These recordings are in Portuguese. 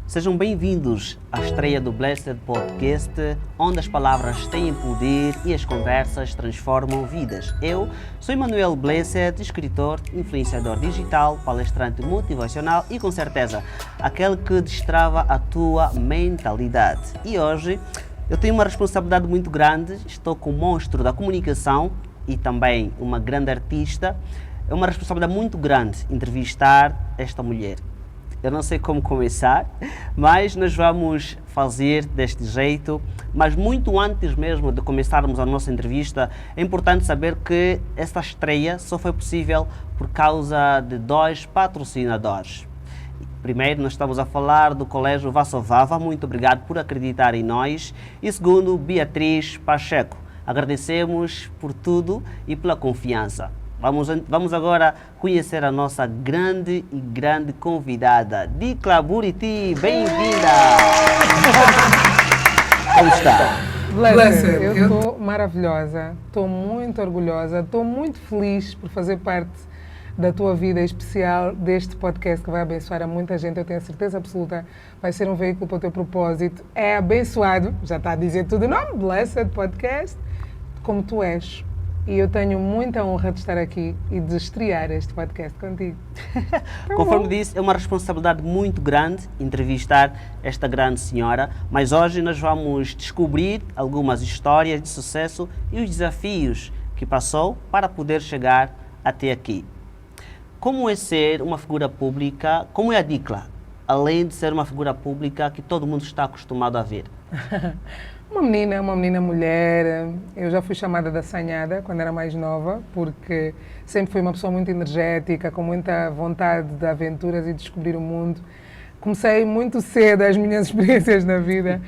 Sejam bem-vindos à estreia do Blessed Podcast, onde as palavras têm poder e as conversas transformam vidas. Eu sou Emmanuel Blessed, escritor, influenciador digital, palestrante motivacional e, com certeza, aquele que destrava a tua mentalidade. E hoje eu tenho uma responsabilidade muito grande, estou com o monstro da comunicação e também uma grande artista. É uma responsabilidade muito grande entrevistar esta mulher. Eu não sei como começar, mas nós vamos fazer deste jeito. Mas muito antes mesmo de começarmos a nossa entrevista, é importante saber que esta estreia só foi possível por causa de dois patrocinadores. Primeiro, nós estamos a falar do Colégio Vassovava, muito obrigado por acreditar em nós. E segundo, Beatriz Pacheco, agradecemos por tudo e pela confiança. Vamos agora conhecer a nossa grande convidada, Dicla Buriti. Bem-vinda! Como está? Blessed, eu estou maravilhosa, estou muito orgulhosa, estou muito feliz por fazer parte da tua vida especial, deste podcast que vai abençoar a muita gente. Eu tenho a certeza absoluta, vai ser um veículo para o teu propósito. É abençoado, já está a dizer tudo o nome, Blessed Podcast, como tu és. E eu tenho muita honra de estar aqui e de estrear este podcast contigo. Conforme disse, é uma responsabilidade muito grande entrevistar esta grande senhora, mas hoje nós vamos descobrir algumas histórias de sucesso e os desafios que passou para poder chegar até aqui. Como é ser uma figura pública, como é a Dicla, além de ser uma figura pública que todo mundo está acostumado a ver? Uma menina mulher. Eu já fui chamada de assanhada quando era mais nova, porque sempre fui uma pessoa muito energética, com muita vontade de aventuras e descobrir o mundo. Comecei muito cedo as minhas experiências na vida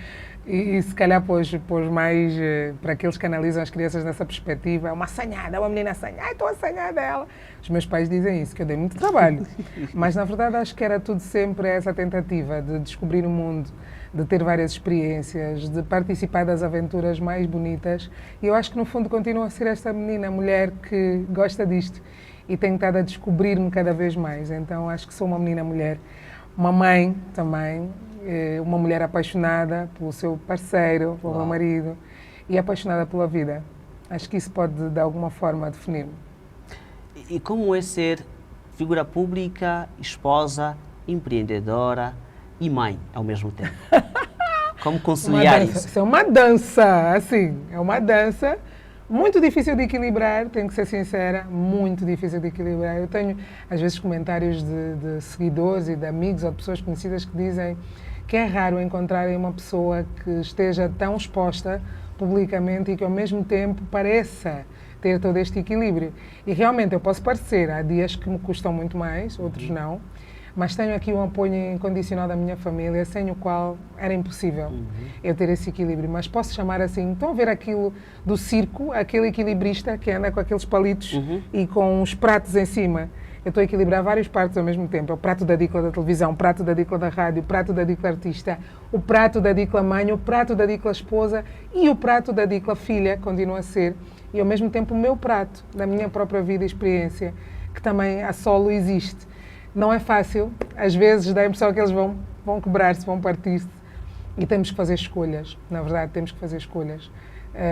e se calhar pôs mais para aqueles que analisam as crianças nessa perspectiva. É uma assanhada, uma menina assanhada, ai, estou assanhada ela. Os meus pais dizem isso, que eu dei muito trabalho. Mas na verdade acho que era tudo sempre essa tentativa de descobrir o mundo, de ter várias experiências, de participar das aventuras mais bonitas. E eu acho que no fundo continuo a ser esta menina, mulher que gosta disto e tenho estado a descobrir-me cada vez mais. Então acho que sou uma menina mulher, uma mãe também, uma mulher apaixonada pelo seu parceiro, pelo meu marido e apaixonada pela vida. Acho que isso pode de alguma forma definir-me. E como é ser figura pública, esposa, empreendedora e mãe ao mesmo tempo? Como conciliar isso? Isso é uma dança, assim, é uma dança muito difícil de equilibrar, tenho que ser sincera, muito difícil de equilibrar. Eu tenho, às vezes, comentários de seguidores e de amigos ou de pessoas conhecidas que dizem que é raro encontrarem uma pessoa que esteja tão exposta publicamente e que, ao mesmo tempo, pareça ter todo este equilíbrio. E, realmente, eu posso parecer, há dias que me custam muito mais, outros não, mas tenho aqui um apoio incondicional da minha família, sem o qual era impossível eu ter esse equilíbrio. Mas posso chamar assim, estão a ver aquilo do circo, aquele equilibrista que anda com aqueles palitos e com os pratos em cima. Eu estou a equilibrar vários pratos ao mesmo tempo. É o prato da Dicla da televisão, o prato da Dicla da rádio, o prato da Dicla artista, o prato da Dicla mãe, o prato da Dicla esposa e o prato da Dicla filha, continua a ser. E ao mesmo tempo o meu prato, da minha própria vida e experiência, que também a solo existe. Não é fácil, às vezes dá a impressão que eles vão quebrar-se, vão partir-se e temos que fazer escolhas, na verdade temos que fazer escolhas.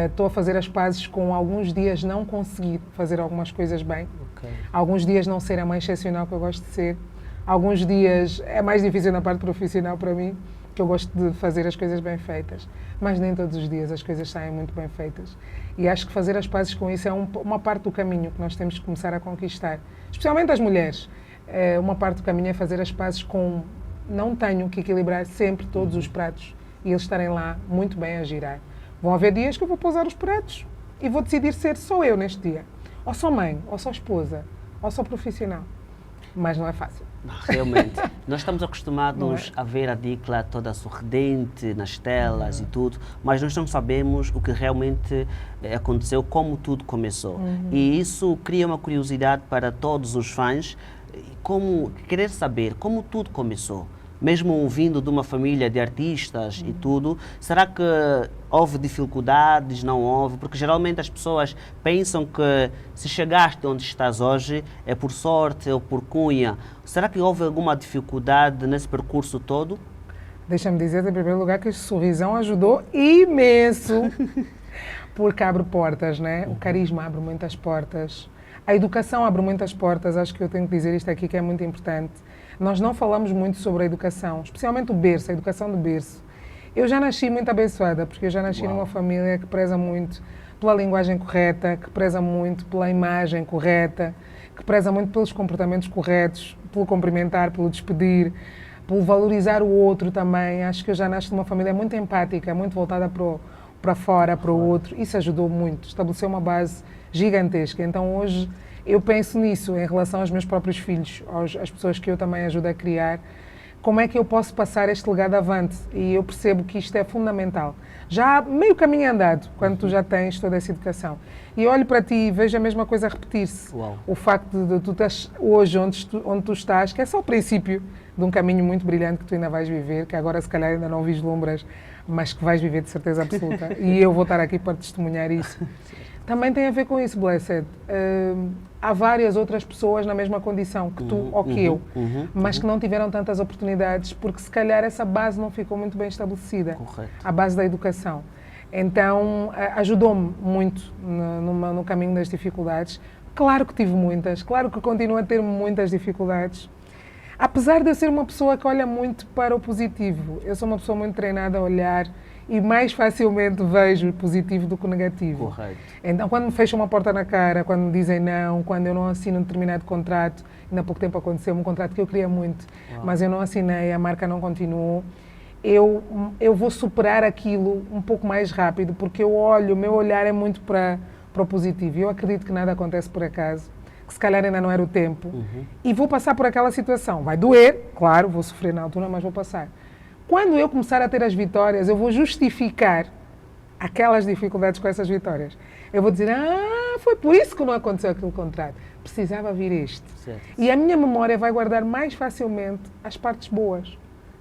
Estou a fazer as pazes com alguns dias não conseguir fazer algumas coisas bem, alguns dias não ser a mãe excepcional que eu gosto de ser, alguns dias é mais difícil na parte profissional para mim, que eu gosto de fazer as coisas bem feitas, mas nem todos os dias as coisas saem muito bem feitas. E acho que fazer as pazes com isso é uma parte do caminho que nós temos que começar a conquistar, especialmente as mulheres. Uma parte do caminho é fazer as pazes com não tenho que equilibrar sempre todos os pratos e eles estarem lá muito bem a girar. Vão haver dias que eu vou pousar os pratos e vou decidir ser só eu neste dia. Ou só mãe, ou só esposa, ou só profissional. Mas não é fácil. Realmente. Nós estamos acostumados a ver a Dicla toda sorridente nas telas e tudo, mas nós não sabemos o que realmente aconteceu, como tudo começou. E isso cria uma curiosidade para todos os fãs, querer saber como tudo começou. Mesmo vindo de uma família de artistas e tudo, será que houve dificuldades, não houve? Porque geralmente as pessoas pensam que se chegaste onde estás hoje é por sorte ou por cunha. Será que houve alguma dificuldade nesse percurso todo? Deixa-me dizer, em primeiro lugar, que este sorrisão ajudou imenso, porque abre portas, né? O carisma abre muitas portas. A educação abre muitas portas, acho que eu tenho que dizer isto aqui que é muito importante. Nós não falamos muito sobre a educação, especialmente o berço, a educação do berço. Eu já nasci muito abençoada, porque eu já nasci numa família que preza muito pela linguagem correta, que preza muito pela imagem correta, que preza muito pelos comportamentos corretos, pelo cumprimentar, pelo despedir, pelo valorizar o outro também. Acho que eu já nasci numa família muito empática, muito voltada para fora, para o outro. Isso ajudou muito, estabeleceu uma base gigantesca. Então hoje eu penso nisso em relação aos meus próprios filhos, às pessoas que eu também ajudo a criar. Como é que eu posso passar este legado avante? E eu percebo que isto é fundamental. Já há meio caminho andado, quando tu já tens toda essa educação. E olho para ti e vejo a mesma coisa a repetir-se. O facto de tu estás hoje onde tu estás, que é só o princípio de um caminho muito brilhante que tu ainda vais viver, que agora se calhar ainda não vislumbras, mas que vais viver de certeza absoluta. E eu vou estar aqui para testemunhar isso. Também tem a ver com isso, Blessed. Há várias outras pessoas na mesma condição que tu ou que eu, mas que não tiveram tantas oportunidades porque se calhar essa base não ficou muito bem estabelecida. Correto. A base da educação. Então, ajudou-me muito no caminho das dificuldades. Claro que tive muitas, claro que continuo a ter muitas dificuldades. Apesar de eu ser uma pessoa que olha muito para o positivo, eu sou uma pessoa muito treinada a olhar e mais facilmente vejo o positivo do que o negativo. Correto. Então, quando me fecham uma porta na cara, quando me dizem não, quando eu não assino um determinado contrato, ainda há pouco tempo aconteceu um contrato que eu queria muito, mas eu não assinei, a marca não continuou, eu vou superar aquilo um pouco mais rápido, porque o meu olhar é muito para o positivo. Eu acredito que nada acontece por acaso, que se calhar ainda não era o tempo, e vou passar por aquela situação. Vai doer, claro, vou sofrer na altura, mas vou passar. Quando eu começar a ter as vitórias, eu vou justificar aquelas dificuldades com essas vitórias. Eu vou dizer, foi por isso que não aconteceu aquele contrato. Precisava vir este. Certo. E a minha memória vai guardar mais facilmente as partes boas.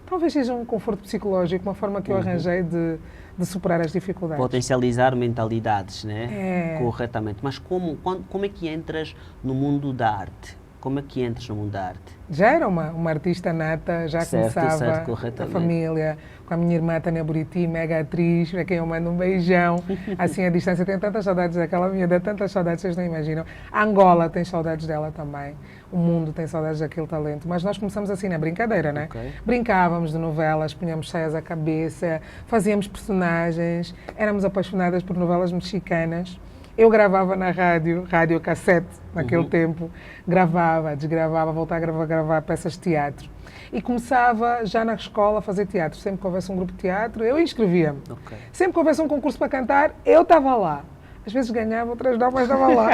Talvez seja um conforto psicológico, uma forma que eu arranjei de superar as dificuldades. Potencializar mentalidades, né? É. Corretamente. Mas como é que entras no mundo da arte? Como é que entras no mundo da arte? Já era uma artista nata, já começava a família, com a minha irmã Tânia Buriti, mega atriz, a quem eu mando um beijão. Assim, a distância, tenho tantas saudades daquela miúda, tantas saudades, vocês não imaginam. A Angola tem saudades dela também, o mundo tem saudades daquele talento. Mas nós começamos assim na brincadeira, né? Okay. Brincávamos de novelas, punhamos saias à cabeça, fazíamos personagens, éramos apaixonadas por novelas mexicanas. Eu gravava na rádio cassete, naquele tempo, gravava, desgravava, voltava a gravar peças de teatro. E começava já na escola a fazer teatro. Sempre que houvesse um grupo de teatro, eu inscrevia-me. Okay. Sempre que houvesse um concurso para cantar, eu estava lá. Às vezes ganhava, outras não, mas estava lá.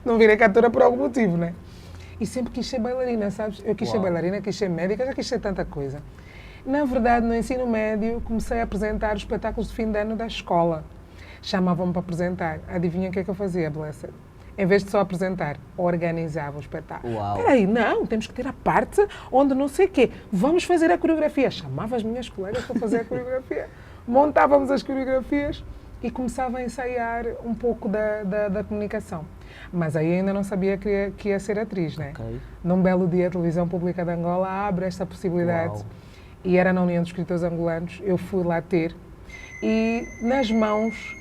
Não virei cantora por algum motivo, né? E sempre quis ser bailarina, sabes? Eu quis ser bailarina, quis ser médica, já quis ser tanta coisa. Na verdade, no ensino médio, comecei a apresentar os espetáculos de fim de ano da escola. Chamavam-me para apresentar. Adivinha o que é que eu fazia, Blessed? Em vez de só apresentar, organizava o espetáculo. Espera aí, não, temos que ter a parte onde não sei o quê. Vamos fazer a coreografia. Chamava as minhas colegas para fazer a coreografia. Montávamos as coreografias e começava a ensaiar um pouco da comunicação. Mas aí ainda não sabia que ia ser atriz, né? Okay. Num belo dia, a Televisão Pública de Angola abre esta possibilidade. E era na União dos Escritores Angolanos. Eu fui lá ter. E nas mãos...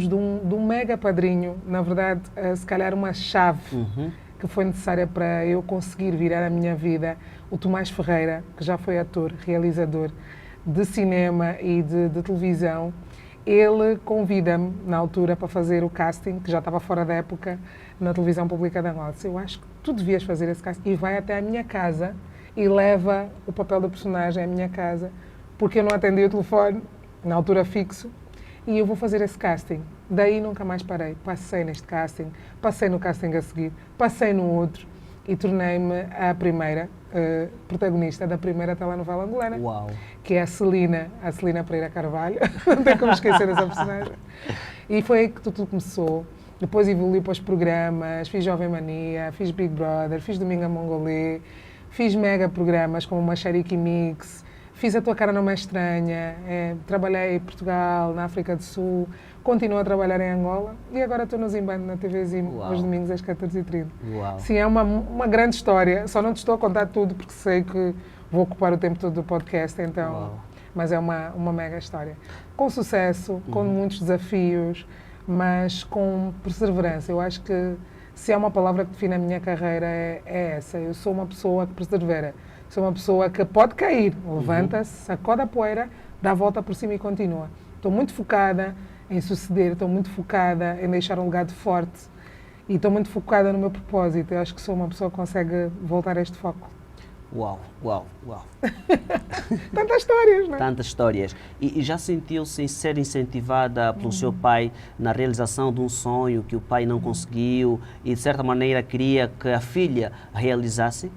de um mega padrinho, na verdade, se calhar uma chave que foi necessária para eu conseguir virar a minha vida, o Tomás Ferreira, que já foi ator, realizador de cinema e de televisão. Ele convida-me, na altura, para fazer o casting, que já estava fora da época, na Televisão Pública de Angola. Eu acho que tu devias fazer esse casting. E vai até a minha casa e leva o papel da personagem à minha casa, porque eu não atendi o telefone, na altura fixo, e eu vou fazer esse casting. Daí nunca mais parei. Passei neste casting, passei no casting a seguir, passei no outro e tornei-me a primeira protagonista da primeira telenovela angolana, que é a Celina Pereira Carvalho. Não tem como esquecer dessa personagem. E foi aí que tudo começou. Depois evoluiu para os programas, fiz Jovem Mania, fiz Big Brother, fiz Domingo a Mongolê, fiz mega programas como Machariki Mix, Fiz A Tua Cara Não É Estranha, trabalhei em Portugal, na África do Sul, continuo a trabalhar em Angola e agora estou no Zimbabwe, na TV Zim, aos domingos às 14h30. Uau. Sim, é uma grande história, só não te estou a contar tudo porque sei que vou ocupar o tempo todo do podcast, então... Uau. Mas é uma mega história. Com sucesso, com muitos desafios, mas com perseverança. Eu acho que se há uma palavra que define a minha carreira é essa. Eu sou uma pessoa que persevera. Sou uma pessoa que pode cair, levanta-se, sacode a poeira, dá a volta por cima e continua. Estou muito focada em suceder, estou muito focada em deixar um legado forte e estou muito focada no meu propósito. Eu acho que sou uma pessoa que consegue voltar a este foco. Uau, uau, uau. Tantas histórias, não é? Tantas histórias. E já sentiu-se ser incentivada pelo seu pai na realização de um sonho que o pai não conseguiu e, de certa maneira, queria que a filha realizasse?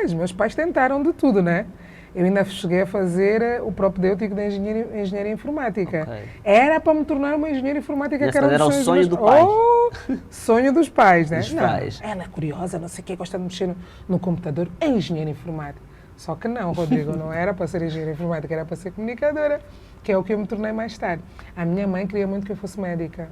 Os meus pais tentaram de tudo, né? Eu ainda cheguei a fazer o propedêutico de engenharia informática. Okay. Era para me tornar uma engenheira informática, Nesse que era o sonho do pai. Sonho dos pais, né? Dos pais. Ela é curiosa, não sei o quê, gosta de mexer no computador, é engenheira informática. Só que não, Rodrigo, não era para ser engenheira informática, era para ser comunicadora, que é o que eu me tornei mais tarde. A minha mãe queria muito que eu fosse médica.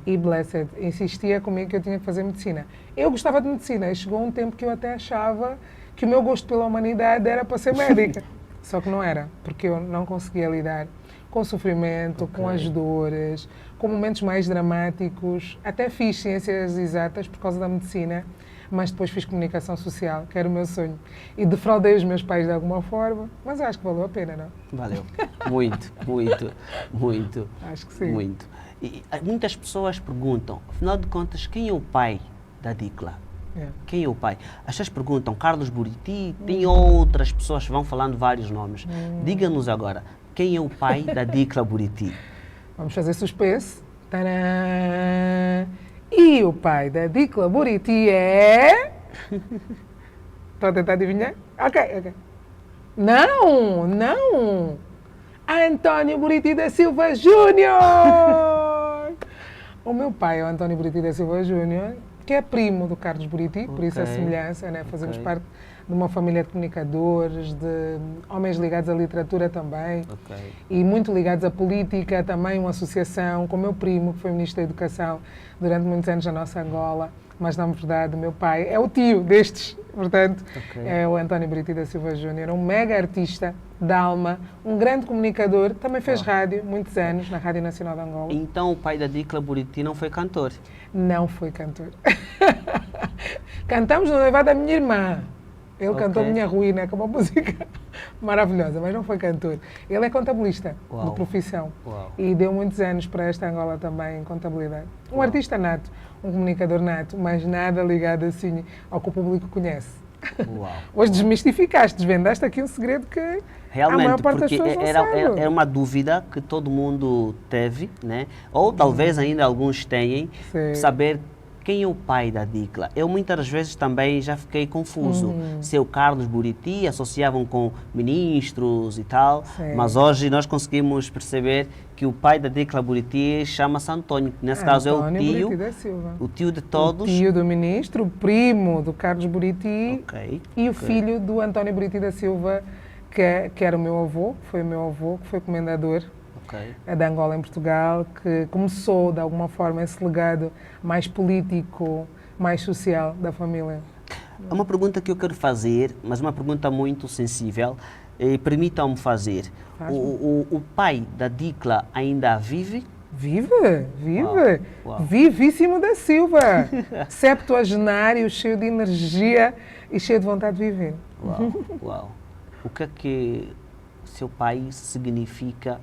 E Blessed insistia comigo que eu tinha que fazer medicina. Eu gostava de medicina e chegou um tempo que eu até achava que o meu gosto pela humanidade era para ser médica. Só que não era, porque eu não conseguia lidar com o sofrimento, com as dores, com momentos mais dramáticos. Até fiz ciências exatas por causa da medicina, mas depois fiz comunicação social, que era o meu sonho. E defraudei os meus pais de alguma forma, mas acho que valeu a pena, não? Valeu. Muito, muito, muito. Acho que sim. Muito. E muitas pessoas perguntam, afinal de contas, quem é o pai da Dicla? Quem é o pai? As pessoas perguntam, Carlos Buriti, tem outras pessoas que vão falando vários nomes. Diga-nos agora, quem é o pai da Dicla Buriti? Vamos fazer suspense. Tadã! E o pai da Dicla Buriti é... Estou a tentar adivinhar? Ok. Não! António Buriti da Silva Júnior! O meu pai é o António Buriti da Silva Júnior, que é primo do Carlos Buriti, por isso a semelhança, né? Fazemos parte de uma família de comunicadores, de homens ligados à literatura também, e muito ligados à política, também uma associação com o meu primo, que foi Ministro da Educação durante muitos anos na nossa Angola, mas na verdade o meu pai é o tio destes, portanto, é o António Buriti da Silva Júnior, um mega artista da alma, um grande comunicador, também fez rádio, muitos anos, na Rádio Nacional de Angola. Então o pai da Dicla Buriti não foi cantor? Não foi cantor. Cantamos no noivado da minha irmã. Ele cantou Minha Ruína, que é uma música maravilhosa, mas não foi cantor. Ele é contabilista de profissão e deu muitos anos para esta Angola também em contabilidade. Um artista nato, um comunicador nato, mas nada ligado assim ao que o público conhece. Hoje desmistificaste, desvendaste aqui um segredo que realmente, a maior parte das porque pessoas não sabe. era uma dúvida que todo mundo teve, né? Ou talvez ainda alguns tenham, saber quem é o pai da Dicla. Eu muitas vezes também já fiquei confuso. Se é o Carlos Buriti, associavam com ministros e tal, mas hoje nós conseguimos perceber que o pai da Dicla Buriti chama-se António, que nesse caso António é o tio, Buriti da Silva. O tio de todos. O tio do ministro, o primo do Carlos Buriti e o filho do António Buriti da Silva, que era o meu avô, foi o meu avô, que foi comendador da Angola em Portugal, que começou, de alguma forma, esse legado mais político, mais social da família. É uma pergunta que eu quero fazer, mas uma pergunta muito sensível. Permitam-me fazer. O pai da Dicla ainda vive? Vive. Vivíssimo da Silva. Septuagenário, cheio de energia e cheio de vontade de viver. Uau. O que seu pai significa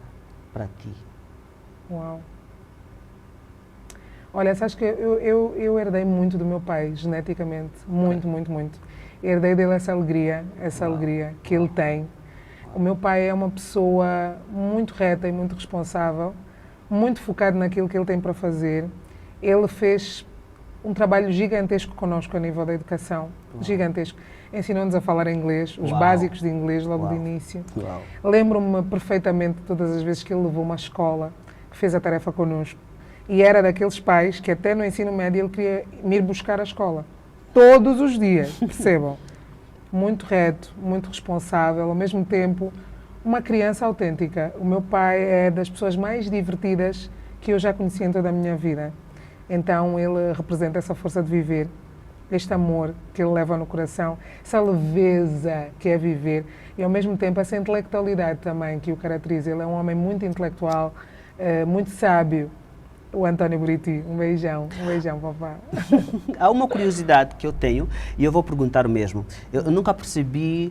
para ti? Uau. Olha, sabes que eu herdei muito do meu pai, geneticamente. Muito. Herdei dele essa alegria que ele tem. O meu pai é uma pessoa muito reta e muito responsável, muito focado naquilo que ele tem para fazer. Ele fez um trabalho gigantesco connosco a nível da educação, gigantesco. Ensinou-nos a falar inglês, os básicos de inglês logo de início. Lembro-me perfeitamente de todas as vezes que ele levou uma escola, que fez a tarefa connosco. E era daqueles pais que até no ensino médio ele queria me ir buscar à escola. Todos os dias, percebam. Muito reto, muito responsável, ao mesmo tempo uma criança autêntica. O meu pai é das pessoas mais divertidas que eu já conheci em toda a minha vida. Então ele representa essa força de viver, este amor que ele leva no coração, essa leveza que é viver e ao mesmo tempo essa intelectualidade também que o caracteriza. Ele é um homem muito intelectual, muito sábio. O António Buriti, um beijão, papá. Há uma curiosidade que eu tenho e eu vou perguntar o mesmo. Eu nunca percebi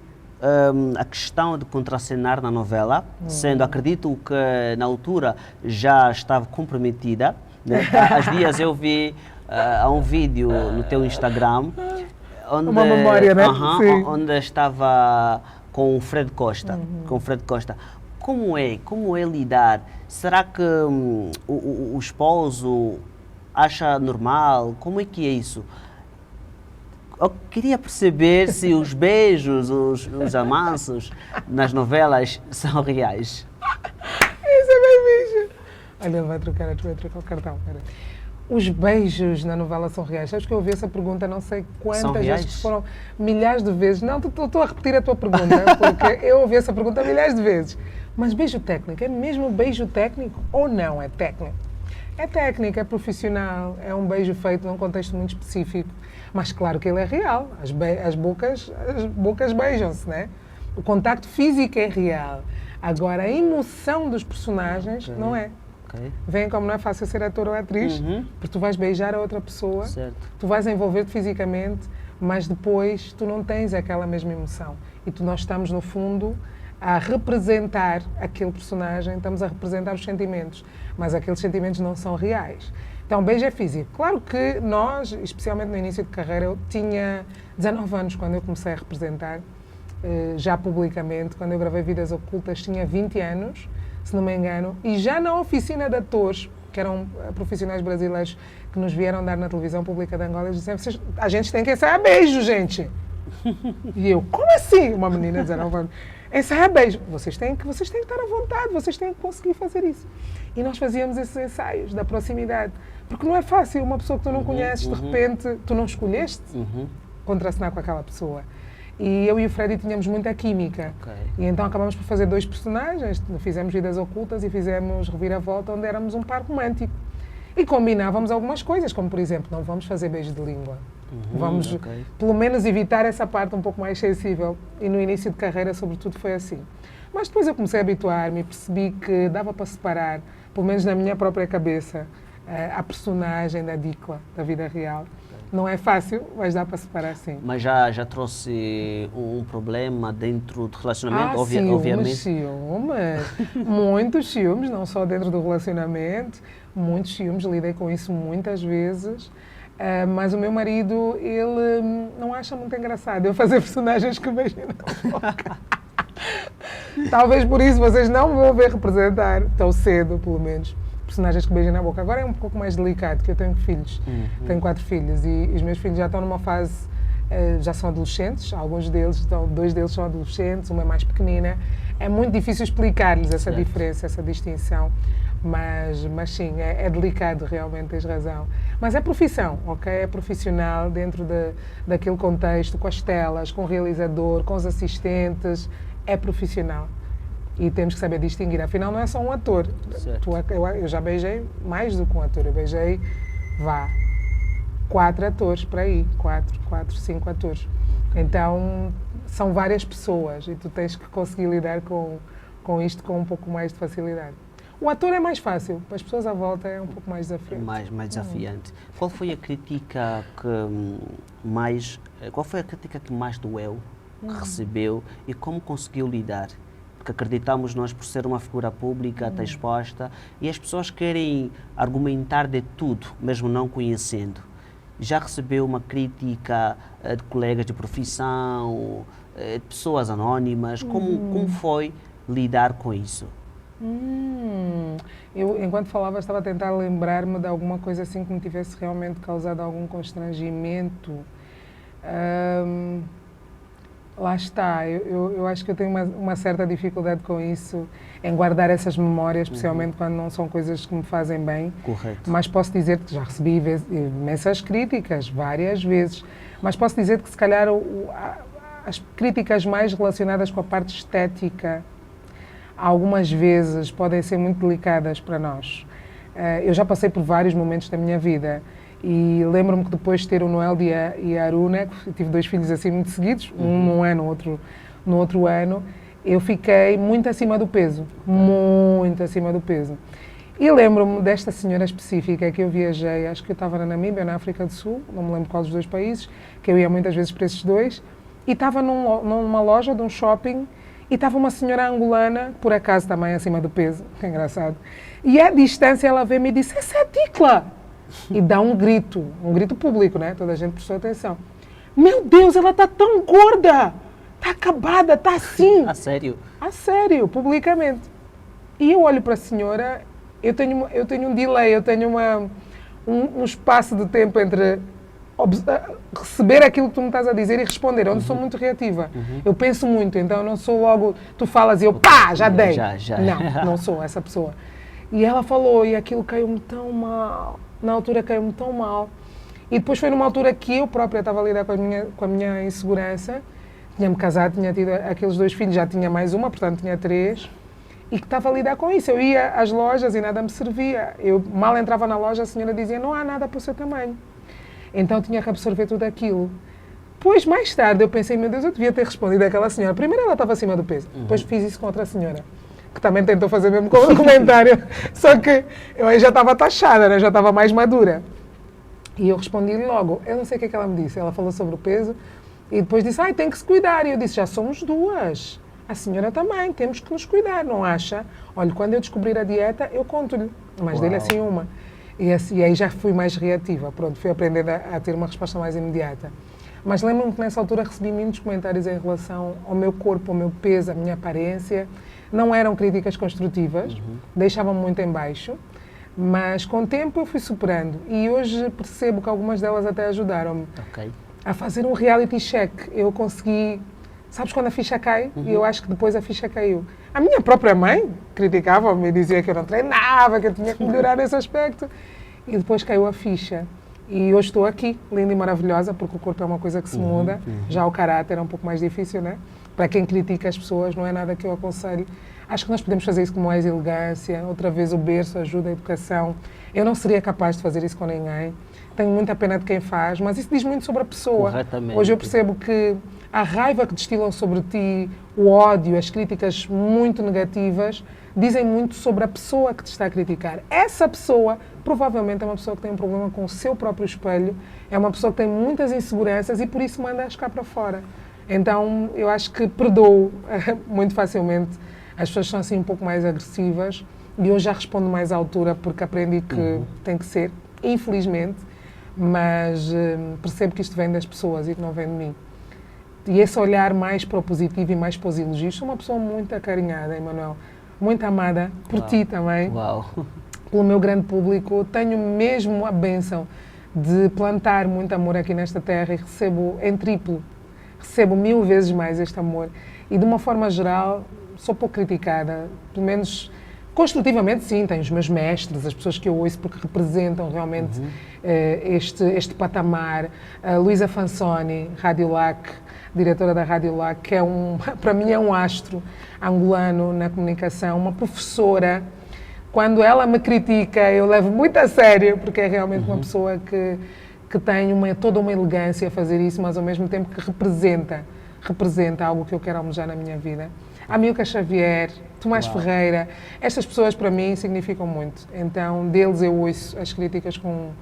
a questão de contracenar na novela, sendo, acredito que na altura já estava comprometida. Né? Há dias eu vi há um vídeo no teu Instagram onde, uma memória, né? Onde estava com o Fred Costa. Com o Fred Costa. Como é lidar? Será que o esposo acha normal? Como é que é isso? Eu queria perceber se os beijos, os amansos nas novelas são reais. Isso é bem bicho. Olha, ele vai trocar o cartão. Pera. Os beijos na novela são reais? Sabes que eu ouvi essa pergunta não sei quantas vezes, foram milhares de vezes. Não, estou a repetir a tua pergunta, porque eu ouvi essa pergunta milhares de vezes. Mas beijo técnico, é mesmo beijo técnico ou não é técnico? É técnico, é profissional, é um beijo feito num contexto muito específico. Mas claro que ele é real, as bocas beijam-se, né? O contacto físico é real. Agora, a emoção dos personagens não é. Vem como não é fácil ser ator ou atriz, porque tu vais beijar a outra pessoa, tu vais envolver-te fisicamente, mas depois tu não tens aquela mesma emoção. E nós estamos, no fundo, a representar aquele personagem, estamos a representar os sentimentos, mas aqueles sentimentos não são reais. Então, beijo é físico. Claro que nós, especialmente no início de carreira, eu tinha 19 anos quando eu comecei a representar, já publicamente, quando eu gravei Vidas Ocultas, tinha 20 anos, se não me engano, e já na oficina de atores, que eram profissionais brasileiros que nos vieram dar na televisão pública de Angola, eles disseram, a gente tem que ensaiar beijo, gente. E eu, como assim? Uma menina de 19 anos. Ensaiar beijo. Vocês têm que estar à vontade, vocês têm que conseguir fazer isso. E nós fazíamos esses ensaios da proximidade. Porque não é fácil, uma pessoa que tu não conheces, de repente, tu não escolheste contracenar com aquela pessoa. E eu e o Freddy tínhamos muita química. E então acabamos por fazer 2 personagens. Fizemos Vidas Ocultas e fizemos Reviravolta, onde éramos um par romântico. E combinávamos algumas coisas, como por exemplo, não vamos fazer beijo de língua. Vamos, pelo menos, evitar essa parte um pouco mais sensível. E no início de carreira, sobretudo, foi assim. Mas depois eu comecei a habituar-me e percebi que dava para separar, pelo menos na minha própria cabeça, a personagem da Dicla, da vida real. Não é fácil, mas dá para separar sim. Mas já trouxe um problema dentro do relacionamento, obviamente? Ciúmes, muitos ciúmes, não só dentro do relacionamento, muitos ciúmes, lidei com isso muitas vezes. Mas o meu marido, ele não acha muito engraçado eu fazer personagens que beijam na boca. Talvez por isso vocês não vão ver representar tão cedo, pelo menos, personagens que beijam na boca. Agora é um pouco mais delicado, porque eu tenho filhos, tenho 4 filhos e os meus filhos já estão numa fase, já são adolescentes, alguns deles, 2 deles são adolescentes, uma é mais pequenina. É muito difícil explicar-lhes essa diferença, essa distinção. Mas sim, é delicado realmente, tens razão. Mas é profissão, ok? É profissional dentro daquele contexto, com as telas, com o realizador, com os assistentes, é profissional. E temos que saber distinguir, afinal não é só um ator. Eu já beijei mais do que um ator, eu beijei, 4 atores por aí, 4, 5 atores. Então, são várias pessoas e tu tens que conseguir lidar com isto com um pouco mais de facilidade. O ator é mais fácil, para as pessoas à volta é um pouco mais desafiante. Mais desafiante. Qual foi a crítica que mais doeu, que recebeu e como conseguiu lidar? Porque acreditamos nós, por ser uma figura pública, está exposta, e as pessoas querem argumentar de tudo, mesmo não conhecendo. Já recebeu uma crítica de colegas de profissão, de pessoas anónimas? Como foi lidar com isso? Eu, enquanto falava, estava a tentar lembrar-me de alguma coisa assim que me tivesse realmente causado algum constrangimento. Lá está, eu acho que eu tenho uma certa dificuldade com isso, em guardar essas memórias, especialmente quando não são coisas que me fazem bem. Correto. Mas posso dizer que já recebi imensas críticas, várias vezes, mas posso dizer que se calhar as críticas mais relacionadas com a parte estética algumas vezes podem ser muito delicadas para nós. Eu já passei por vários momentos da minha vida e lembro-me que depois de ter o Noel e a Aruna, tive 2 filhos assim muito seguidos, um num ano, outro no outro ano, eu fiquei muito acima do peso, muito acima do peso. E lembro-me desta senhora específica que eu viajei, acho que eu estava na Namíbia, na África do Sul, não me lembro qual dos 2 países, que eu ia muitas vezes para esses 2, e estava numa loja de um shopping e estava uma senhora angolana, por acaso também acima do peso, que é engraçado, e à distância ela veio-me e disse, essa é a Dicla! E dá um grito público, né? Toda a gente prestou atenção. Meu Deus, ela está tão gorda! Está acabada, está assim! A sério? A sério, publicamente. E eu olho para a senhora, eu tenho um delay, eu tenho um espaço de tempo entre receber aquilo que tu me estás a dizer e responder, onde sou muito reativa. Eu penso muito, então eu não sou logo, tu falas e eu pá, já dei. Já. Não sou essa pessoa. E ela falou, e aquilo caiu-me tão mal, na altura caiu-me tão mal. E depois foi numa altura que eu própria estava a lidar com a minha insegurança, tinha-me casado, tinha tido aqueles 2 filhos, já tinha mais uma, portanto tinha 3, e que estava a lidar com isso. Eu ia às lojas e nada me servia. Eu mal entrava na loja, a senhora dizia, não há nada para o seu tamanho. Então tinha que absorver tudo aquilo. Depois, mais tarde, eu pensei, meu Deus, eu devia ter respondido àquela senhora. Primeiro ela estava acima do peso, depois fiz isso com outra senhora, que também tentou fazer mesmo com o comentário, só que eu aí já estava taxada, né? Já estava mais madura. E eu respondi logo, eu não sei o que é que ela me disse, ela falou sobre o peso, e depois disse, tem que se cuidar. E eu disse, já somos 2. A senhora também, temos que nos cuidar, não acha? Olha, quando eu descobrir a dieta, eu conto-lhe, mas dele assim uma. E aí já fui mais reativa, pronto, fui aprendendo a ter uma resposta mais imediata. Mas lembro-me que nessa altura recebi muitos comentários em relação ao meu corpo, ao meu peso, à minha aparência. Não eram críticas construtivas, deixavam-me muito em baixo, mas com o tempo eu fui superando. E hoje percebo que algumas delas até ajudaram-me a fazer um reality check. Eu consegui... Sabes quando a ficha cai? E eu acho que depois a ficha caiu. A minha própria mãe criticava-me e dizia que eu não treinava, que eu tinha que melhorar nesse aspecto. E depois caiu a ficha. E hoje estou aqui, linda e maravilhosa, porque o corpo é uma coisa que se muda. Já o caráter é um pouco mais difícil, né? Para quem critica as pessoas, não é nada que eu aconselho. Acho que nós podemos fazer isso com mais elegância. Outra vez o berço ajuda a educação. Eu não seria capaz de fazer isso com ninguém. Tenho muita pena de quem faz, mas isso diz muito sobre a pessoa. Hoje eu percebo que a raiva que destilam sobre ti, o ódio, as críticas muito negativas, dizem muito sobre a pessoa que te está a criticar. Essa pessoa provavelmente é uma pessoa que tem um problema com o seu próprio espelho, é uma pessoa que tem muitas inseguranças e por isso manda-as cá para fora. Então eu acho que perdoo muito facilmente. As pessoas são assim um pouco mais agressivas e eu já respondo mais à altura porque aprendi que tem que ser, infelizmente, mas percebo que isto vem das pessoas e que não vem de mim. E esse olhar mais para o positivo e mais para os elogios. Sou uma pessoa muito acarinhada, Emanuel, muito amada por ti também, pelo meu grande público. Tenho mesmo a bênção de plantar muito amor aqui nesta terra e recebo em triplo, recebo 1000 vezes mais este amor. E de uma forma geral, sou pouco criticada, pelo menos construtivamente sim, tenho os meus mestres, as pessoas que eu ouço porque representam realmente este patamar. A Luísa Fansoni, Rádio LAC, diretora da Rádio LAC, que para mim é um astro angolano na comunicação, uma professora. Quando ela me critica, eu levo muito a sério, porque é realmente uma pessoa que tem toda uma elegância a fazer isso, mas ao mesmo tempo que representa algo que eu quero almejar na minha vida. Amilcar Xavier, Tomás Ferreira, estas pessoas para mim significam muito. Então, deles eu ouço as críticas com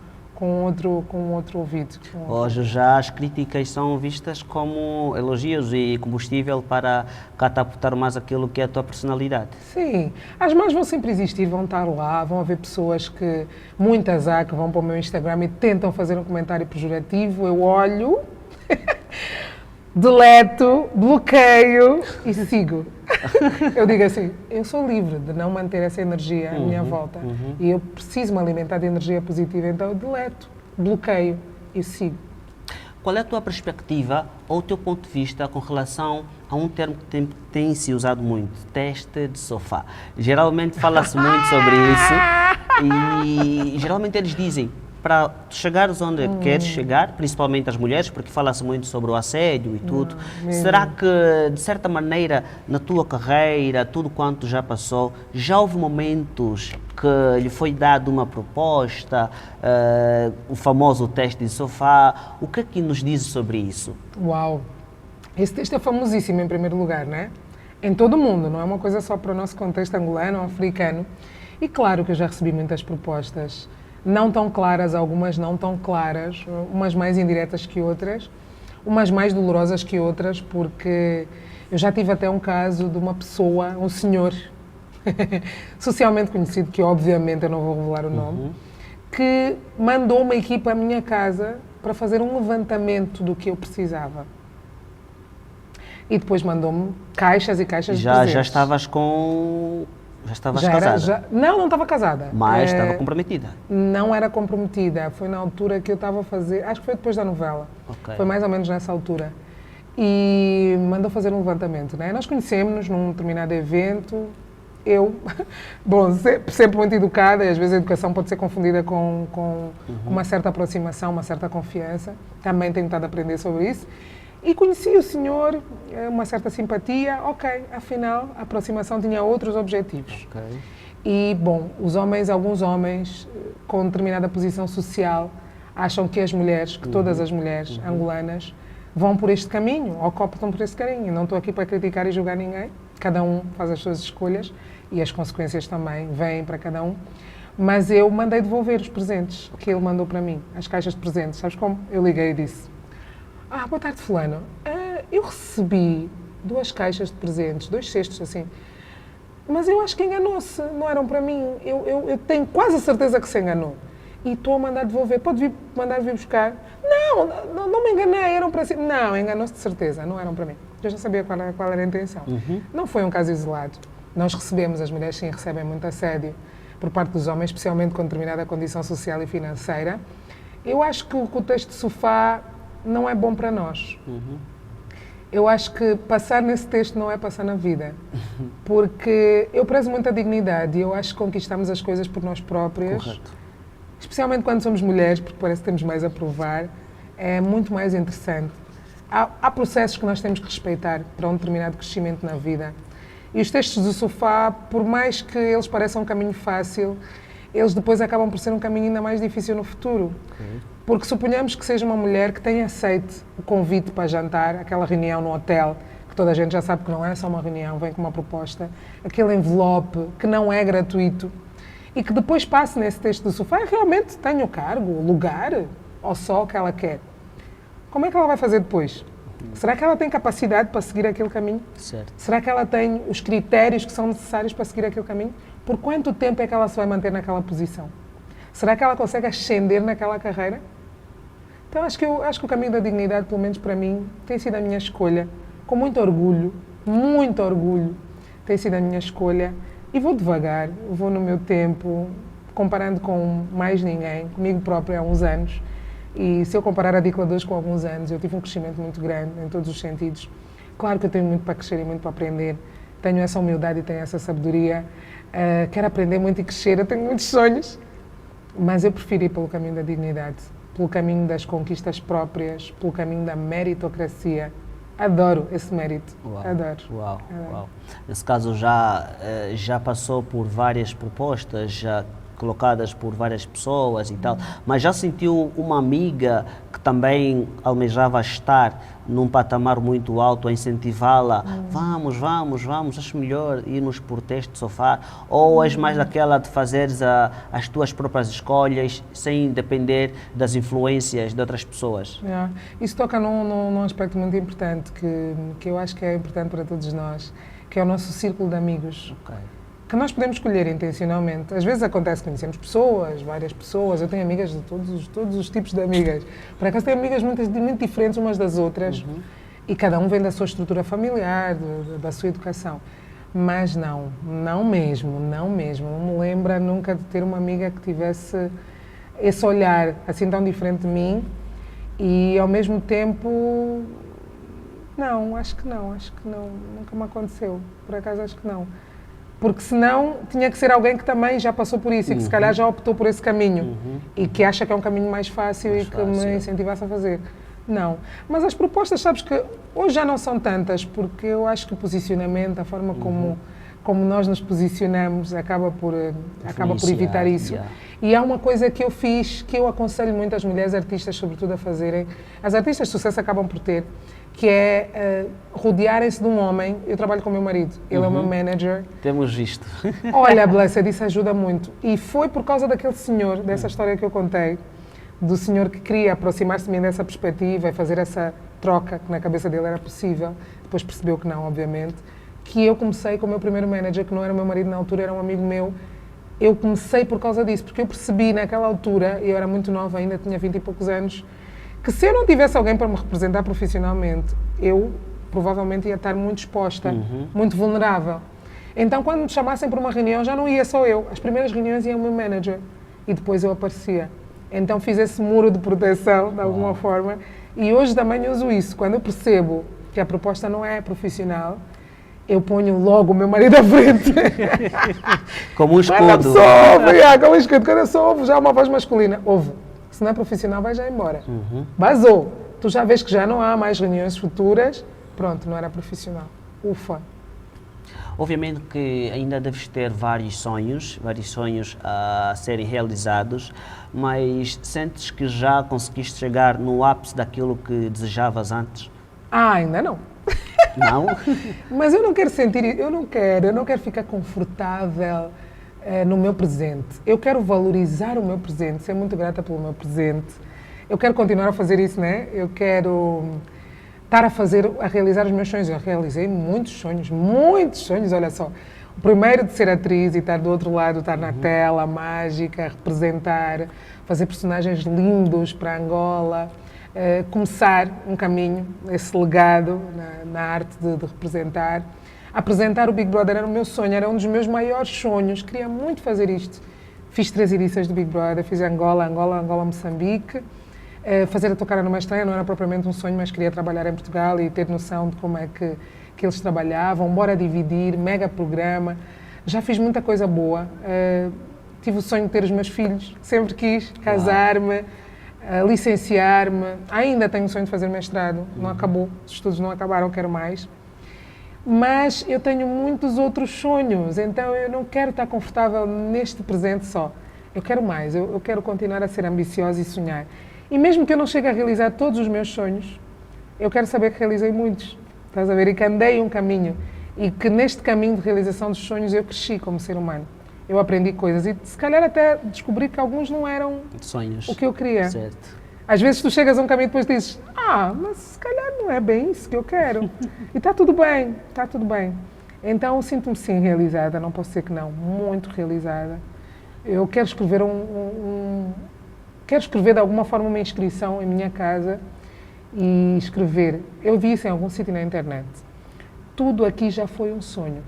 outro ouvido. Hoje já as críticas são vistas como elogios e combustível para catapultar mais aquilo que é a tua personalidade. Sim, as más vão sempre existir, vão estar lá, vão haver pessoas que, muitas há, que vão para o meu Instagram e tentam fazer um comentário pejorativo, eu olho, deleto, bloqueio e sigo. Eu digo assim, eu sou livre de não manter essa energia à minha volta e eu preciso me alimentar de energia positiva, então eu deleto, bloqueio e sigo. Qual é a tua perspectiva ou o teu ponto de vista com relação a um termo que tem se usado muito, teste de sofá? Geralmente fala-se muito sobre isso e geralmente eles dizem, para chegares onde queres chegar, principalmente as mulheres, porque fala-se muito sobre o assédio e tudo, será que, de certa maneira, na tua carreira, tudo quanto já passou, já houve momentos que lhe foi dada uma proposta, o famoso teste de sofá? O que é que nos diz sobre isso? Uau! Esse texto é famosíssimo em primeiro lugar, não é? Em todo o mundo, não é uma coisa só para o nosso contexto angolano ou africano. E claro que eu já recebi muitas propostas, não tão claras, algumas não tão claras, umas mais indiretas que outras, umas mais dolorosas que outras, porque eu já tive até um caso de uma pessoa, um senhor, socialmente conhecido, que obviamente eu não vou revelar o nome, que mandou uma equipa à minha casa para fazer um levantamento do que eu precisava. E depois mandou-me caixas e caixas de presentes. Já estavas com... Já estavas casada? Não estava casada. Mas estava comprometida? Não era comprometida. Foi na altura que eu estava a fazer... Acho que foi depois da novela. Okay. Foi mais ou menos nessa altura. E mandou fazer um levantamento, né? Nós conhecemos-nos num determinado evento. Eu, bom, sempre muito educada, e às vezes a educação pode ser confundida com uma certa aproximação, uma certa confiança. Também tenho estado a aprender sobre isso. E conheci o senhor, uma certa simpatia, afinal, a aproximação tinha outros objetivos. Okay. E, bom, alguns homens, com determinada posição social, acham que as mulheres, que todas as mulheres angolanas, vão por este caminho, ou optam por este caminho. Não estou aqui para criticar e julgar ninguém, cada um faz as suas escolhas, e as consequências também vêm para cada um. Mas eu mandei devolver os presentes que ele mandou para mim, as caixas de presentes. Sabes como? Eu liguei e disse: boa tarde, fulano. Eu recebi 2 caixas de presentes, 2 cestos, assim. Mas eu acho que enganou-se, não eram para mim. Eu tenho quase a certeza que se enganou. E estou a mandar devolver. Pode mandar vir buscar? Não me enganei, eram para si. Não, enganou-se de certeza, não eram para mim. Eu já sabia qual era a intenção. Não foi um caso isolado. Nós recebemos, as mulheres sim recebem muito assédio por parte dos homens, especialmente com determinada condição social e financeira. Eu acho que o texto de sofá não é bom para nós. Eu acho que passar nesse texto não é passar na vida. Porque eu prezo muito a dignidade e eu acho que conquistamos as coisas por nós próprias. Correto. Especialmente quando somos mulheres, porque parece que temos mais a provar, é muito mais interessante. Há processos que nós temos que respeitar para um determinado crescimento na vida. E os textos do sofá, por mais que eles pareçam um caminho fácil, eles depois acabam por ser um caminho ainda mais difícil no futuro. Porque suponhamos que seja uma mulher que tenha aceite o convite para jantar, aquela reunião no hotel, que toda a gente já sabe que não é só uma reunião, vem com uma proposta, aquele envelope que não é gratuito, e que depois passe nesse texto do sofá e realmente tenha o cargo, o lugar, ou só o que ela quer. Como é que ela vai fazer depois? Será que ela tem capacidade para seguir aquele caminho? Certo. Será que ela tem os critérios que são necessários para seguir aquele caminho? Por quanto tempo é que ela se vai manter naquela posição? Será que ela consegue ascender naquela carreira? Então acho que o caminho da dignidade, pelo menos para mim, tem sido a minha escolha, com muito orgulho, tem sido a minha escolha. E vou devagar, vou no meu tempo, comparando com mais ninguém, comigo própria há uns anos. E se eu comparar a Dicla 2 com alguns anos, eu tive um crescimento muito grande em todos os sentidos. Claro que eu tenho muito para crescer e muito para aprender. Tenho essa humildade e tenho essa sabedoria. Quero aprender muito e crescer, eu tenho muitos sonhos. Mas eu prefiro ir pelo caminho da dignidade, pelo caminho das conquistas próprias, pelo caminho da meritocracia. Adoro esse mérito. Adoro. Uau. Nesse caso já passou por várias propostas, já colocadas por várias pessoas e tal, mas já sentiu uma amiga que também almejava estar num patamar muito alto, a incentivá-la, vamos, acho melhor irmos por teste de sofá, ou és mais daquela de fazeres as tuas próprias escolhas sem depender das influências de outras pessoas? Isso toca num aspecto muito importante, que eu acho que é importante para todos nós, que é o nosso círculo de amigos. Que nós podemos escolher intencionalmente. Às vezes acontece que conhecemos pessoas, várias pessoas. Eu tenho amigas de todos os tipos de amigas. Por acaso tenho amigas muito diferentes umas das outras. E cada um vem da sua estrutura familiar, da sua educação. Mas não mesmo. Não me lembro nunca de ter uma amiga que tivesse esse olhar assim tão diferente de mim. E ao mesmo tempo, acho que não. Nunca me aconteceu. Por acaso acho que não. Porque senão tinha que ser alguém que também já passou por isso e que se calhar já optou por esse caminho e que acha que é um caminho mais fácil e que me incentivasse a fazer. Não. Mas as propostas, sabes que hoje já não são tantas, porque eu acho que o posicionamento, a forma como nós nos posicionamos, acaba por evitar isso. Yeah. E há uma coisa que eu fiz, que eu aconselho muito as mulheres artistas, sobretudo, a fazerem. As artistas de sucesso acabam por ter, que é rodearem-se de um homem. Eu trabalho com o meu marido, ele é o meu manager. Temos visto. Olha, Blessed, isso ajuda muito. E foi por causa daquele senhor, dessa história que eu contei, do senhor que queria aproximar-se de mim dessa perspectiva e fazer essa troca, que na cabeça dele era possível, depois percebeu que não, obviamente, que eu comecei com o meu primeiro manager, que não era o meu marido na altura, era um amigo meu. Eu comecei por causa disso, porque eu percebi naquela altura, eu era muito nova ainda, tinha 20 e poucos anos, que se eu não tivesse alguém para me representar profissionalmente, eu provavelmente ia estar muito exposta, muito vulnerável. Então, quando me chamassem para uma reunião, já não ia só eu. As primeiras reuniões ia o meu manager e depois eu aparecia. Então, fiz esse muro de proteção, de alguma forma, e hoje também uso isso. Quando eu percebo que a proposta não é profissional, eu ponho logo o meu marido à frente. Como um escudo. Quando a pessoa ouve, como um escudo, quando a pessoa ouve, já é uma voz masculina. Ouve. Se não é profissional, vai já embora. Vazou. Tu já vês que já não há mais reuniões futuras. Pronto, não era profissional. Ufa. Obviamente que ainda deves ter vários sonhos a serem realizados, mas sentes que já conseguiste chegar no ápice daquilo que desejavas antes? Ainda não. Não? Mas eu não quero sentir, eu não quero ficar confortável no meu presente. Eu quero valorizar o meu presente, ser muito grata pelo meu presente. Eu quero continuar a fazer isso, né? Eu quero estar a realizar os meus sonhos. Eu realizei muitos sonhos, olha só. O primeiro de ser atriz e estar do outro lado, estar na tela, mágica, representar, fazer personagens lindos para Angola, começar um caminho, esse legado na arte de representar. Apresentar o Big Brother era o meu sonho, era um dos meus maiores sonhos, queria muito fazer isto. Fiz 3 edições do Big Brother, fiz Angola, Moçambique. Fazer a Tocara numa Estreia não era propriamente um sonho, mas queria trabalhar em Portugal e ter noção de como é que eles trabalhavam. Bora dividir, mega programa. Já fiz muita coisa boa. Tive o sonho de ter os meus filhos, sempre quis casar-me, licenciar-me. Ainda tenho o sonho de fazer mestrado, não acabou, os estudos não acabaram, quero mais. Mas eu tenho muitos outros sonhos, então eu não quero estar confortável neste presente só. Eu quero mais, eu quero continuar a ser ambiciosa e sonhar. E mesmo que eu não chegue a realizar todos os meus sonhos, eu quero saber que realizei muitos, estás a ver? E que andei um caminho. E que neste caminho de realização dos sonhos eu cresci como ser humano. Eu aprendi coisas e se calhar até descobri que alguns não eram sonhos. O que eu queria. Certo. Às vezes tu chegas a um caminho e depois dizes, mas se calhar não é bem isso que eu quero. E está tudo bem, está tudo bem. Então sinto-me sim realizada, não posso dizer que não, muito realizada. Eu quero escrever quero escrever de alguma forma uma inscrição em minha casa e escrever. Eu vi isso em algum sítio na internet. Tudo aqui já foi um sonho.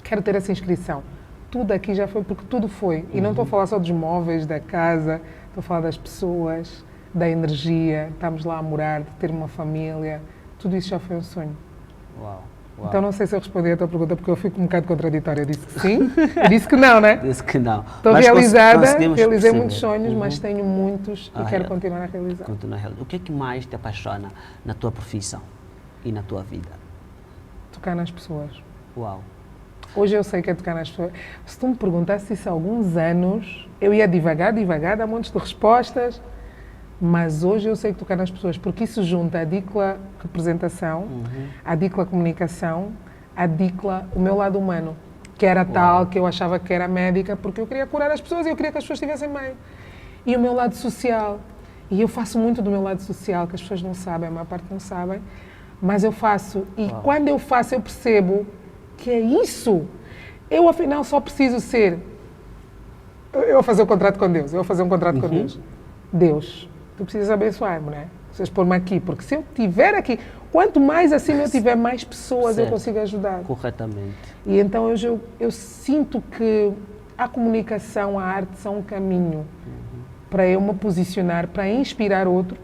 Quero ter essa inscrição. Tudo aqui já foi, porque tudo foi. E não estou a falar só dos móveis, da casa, estou a falar das pessoas, da energia, estamos lá a morar, de ter uma família. Tudo isso já foi um sonho. Uau. Então não sei se eu respondi a tua pergunta, porque eu fico um bocado contraditória. Eu disse que sim e disse que não, né? Disse que não. Estou realizada, realizei muitos sonhos, mas tenho muitos e quero é. continuar a realizar. O que é que mais te apaixona na tua profissão e na tua vida? Tocar nas pessoas. Uau. Hoje eu sei que é tocar nas pessoas. Se tu me perguntasse isso há alguns anos, eu ia devagar, dar montes de respostas, mas hoje eu sei que tocar nas pessoas, porque isso junta a DICLA representação, a DICLA comunicação, a DICLA o meu lado humano, que era tal que eu achava que era médica, porque eu queria curar as pessoas e eu queria que as pessoas estivessem bem. E o meu lado social. E eu faço muito do meu lado social, que as pessoas não sabem, a maior parte não sabem, mas eu faço. E quando eu faço, eu percebo que é isso. Eu, afinal, só preciso ser... Eu vou fazer um contrato com Deus. Com Deus. Deus, tu precisas abençoar-me, né? Precisas pôr-me aqui, porque se eu estiver aqui, quanto mais acima eu tiver, mais pessoas eu consigo ajudar. Corretamente. E então eu sinto que a comunicação, a arte são um caminho para eu me posicionar, para inspirar outros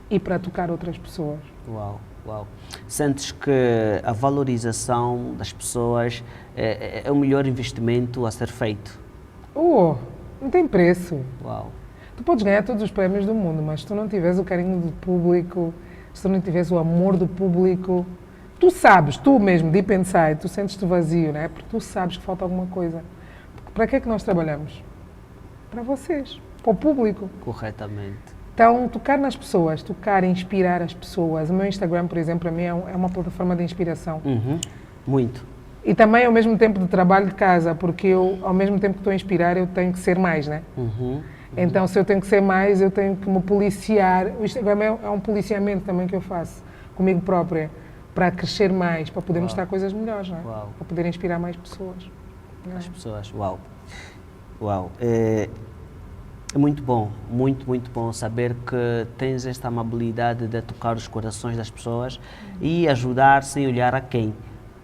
e para tocar outras pessoas. Uau, uau. Sentes que a valorização das pessoas é o melhor investimento a ser feito? Oh, não tem preço. Uau. Tu podes ganhar todos os prémios do mundo, mas se tu não tiveres o carinho do público, se tu não tiveres o amor do público, tu sabes, tu mesmo, deep inside, tu sentes-te vazio, não é? Porque tu sabes que falta alguma coisa. Porque para que é que nós trabalhamos? Para vocês, para o público. Corretamente. Então, tocar nas pessoas, tocar e inspirar as pessoas. O meu Instagram, por exemplo, para mim é uma plataforma de inspiração. Muito. E também ao mesmo tempo de trabalho de casa, porque eu, ao mesmo tempo que estou a inspirar, eu tenho que ser mais, né? Então, se eu tenho que ser mais, eu tenho que me policiar. O Instagram é um policiamento também que eu faço comigo própria, para crescer mais, para poder mostrar coisas melhores, não é? Uau. Para poder inspirar mais pessoas. As pessoas, uau. Uau. É muito bom, muito bom saber que tens esta amabilidade de tocar os corações das pessoas e ajudar sem olhar a quem.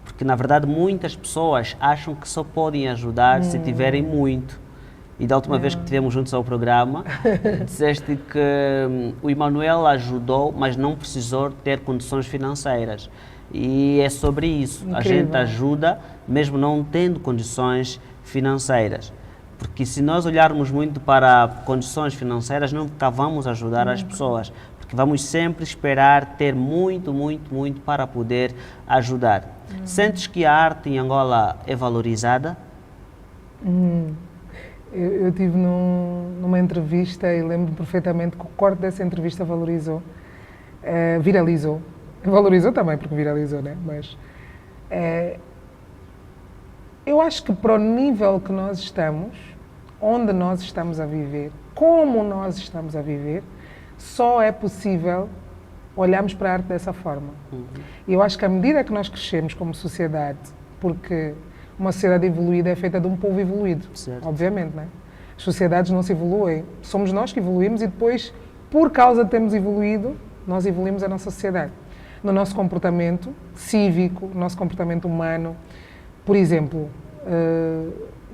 Porque, na verdade, muitas pessoas acham que só podem ajudar se tiverem muito. E da última vez que estivemos juntos ao programa, disseste que o Emanuel ajudou, mas não precisou ter condições financeiras. E é sobre isso. Incrível. A gente ajuda, mesmo não tendo condições financeiras. Porque se nós olharmos muito para condições financeiras, nunca vamos ajudar as pessoas. Porque vamos sempre esperar ter muito para poder ajudar. Sentes que a arte em Angola é valorizada? Eu estive numa entrevista e lembro perfeitamente que o corte dessa entrevista viralizou. Valorizou também, porque viralizou, né? Mas eu acho que para o nível que nós estamos, onde nós estamos a viver, como nós estamos a viver, só é possível olharmos para a arte dessa forma. E eu acho que à medida que nós crescemos como sociedade, porque uma sociedade evoluída é feita de um povo evoluído, Certo. obviamente, não é? As sociedades não se evoluem, somos nós que evoluímos e depois, por causa de termos evoluído, nós evoluímos a nossa sociedade. No nosso comportamento cívico, no nosso comportamento humano. Por exemplo,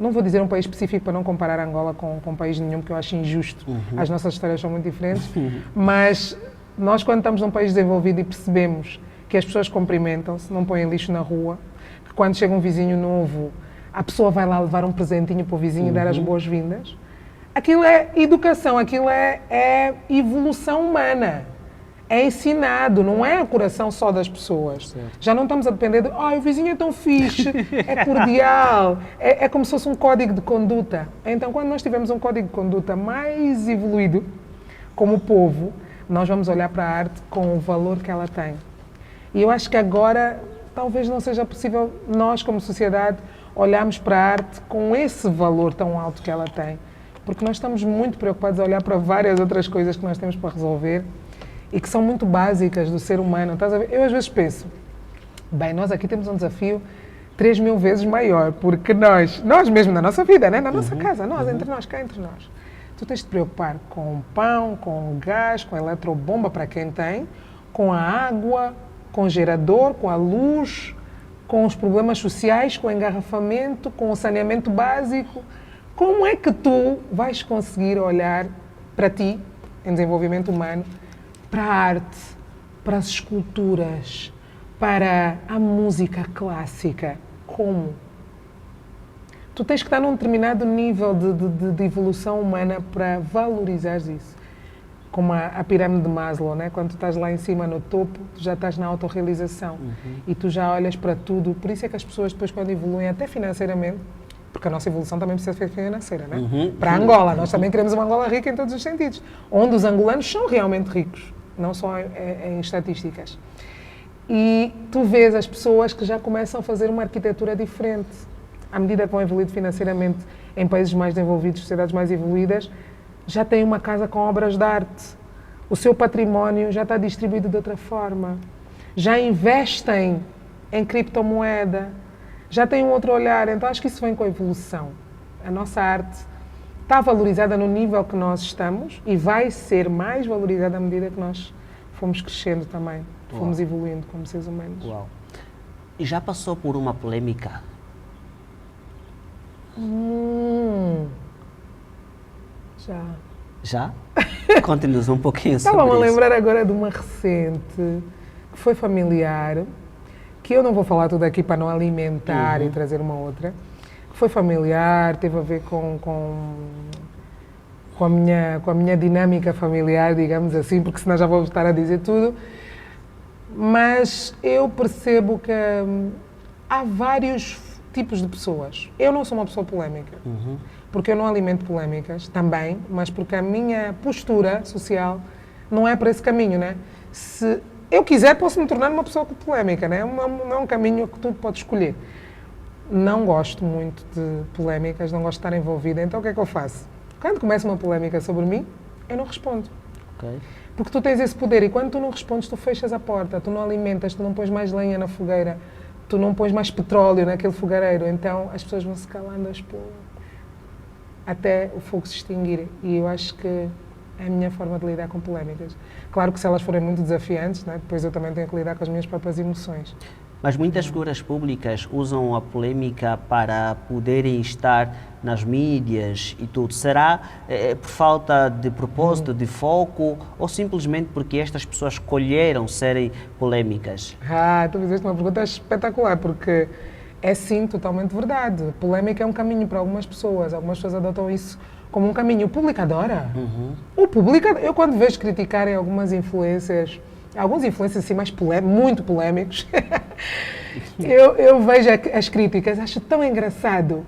não vou dizer um país específico para não comparar Angola com um país nenhum, porque eu acho injusto. As nossas histórias são muito diferentes, mas nós, quando estamos num país desenvolvido e percebemos que as pessoas cumprimentam-se, não põem lixo na rua, que quando chega um vizinho novo, a pessoa vai lá levar um presentinho para o vizinho e dar as boas-vindas, aquilo é educação, aquilo é evolução humana. É ensinado, não é o coração só das pessoas. Certo. Já não estamos a depender de, o vizinho é tão fixe, é cordial, é como se fosse um código de conduta. Então, quando nós tivermos um código de conduta mais evoluído, como povo, nós vamos olhar para a arte com o valor que ela tem. E eu acho que agora, talvez não seja possível nós, como sociedade, olharmos para a arte com esse valor tão alto que ela tem. Porque nós estamos muito preocupados a olhar para várias outras coisas que nós temos para resolver e que são muito básicas do ser humano. Estás a ver? Eu às vezes penso, bem, nós aqui temos um desafio 3.000 vezes maior, porque nós mesmo na nossa vida, né? Na nossa casa, nós, entre nós, cá entre nós. Tu tens de te preocupar com o pão, com o gás, com a eletrobomba para quem tem, com a água, com o gerador, com a luz, com os problemas sociais, com o engarrafamento, com o saneamento básico. Como é que tu vais conseguir olhar para ti, em desenvolvimento humano, para a arte, para as esculturas, para a música clássica? Como? Tu tens que estar num determinado nível de evolução humana para valorizar isso. Como a pirâmide de Maslow, né? Quando tu estás lá em cima no topo, tu já estás na autorrealização e tu já olhas para tudo. Por isso é que as pessoas depois, quando evoluem até financeiramente, porque a nossa evolução também precisa ser financeira, né? Para Angola, nós também queremos uma Angola rica em todos os sentidos, onde os angolanos são realmente ricos, não só em estatísticas. E tu vês as pessoas que já começam a fazer uma arquitetura diferente. À medida que vão evoluindo financeiramente em países mais desenvolvidos, sociedades mais evoluídas, já têm uma casa com obras de arte. O seu património já está distribuído de outra forma. Já investem em criptomoeda. Já têm um outro olhar. Então, acho que isso vem com a evolução. A nossa arte está valorizada no nível que nós estamos e vai ser mais valorizada à medida que nós fomos crescendo também. Fomos evoluindo como seres humanos. Uau. E já passou por uma polêmica? Já. Já? Conte-nos um pouquinho sobre Estava-me a isso. lembrar agora de uma recente, que foi familiar, que eu não vou falar tudo aqui para não alimentar e trazer uma outra, que foi familiar, teve a ver com a minha dinâmica familiar, digamos assim, porque senão já vou estar a dizer tudo. Mas eu percebo que há vários tipos de pessoas. Eu não sou uma pessoa polémica, porque eu não alimento polémicas também, mas porque a minha postura social não é para esse caminho, né? Se eu quiser, posso me tornar uma pessoa polémica, né? Não é um caminho que tu podes escolher. Não gosto muito de polémicas, não gosto de estar envolvida, então o que é que eu faço? Quando começa uma polémica sobre mim, eu não respondo. Ok. Porque tu tens esse poder e quando tu não respondes, tu fechas a porta, tu não alimentas, tu não pões mais lenha na fogueira, tu não pões mais petróleo naquele fogareiro, então as pessoas vão se calando aos poucos até o fogo se extinguir. E eu acho que é a minha forma de lidar com polémicas. Claro que se elas forem muito desafiantes, né, depois eu também tenho que lidar com as minhas próprias emoções. Mas muitas figuras públicas usam a polêmica para poderem estar nas mídias e tudo. Será por falta de propósito, de foco, ou simplesmente porque estas pessoas escolheram serem polêmicas? Tu fizeste uma pergunta espetacular, porque é sim totalmente verdade. Polêmica é um caminho para algumas pessoas adotam isso como um caminho. O público adora. O público, eu quando vejo criticarem alguns influencers assim mais muito polémicos, eu vejo as críticas, acho tão engraçado,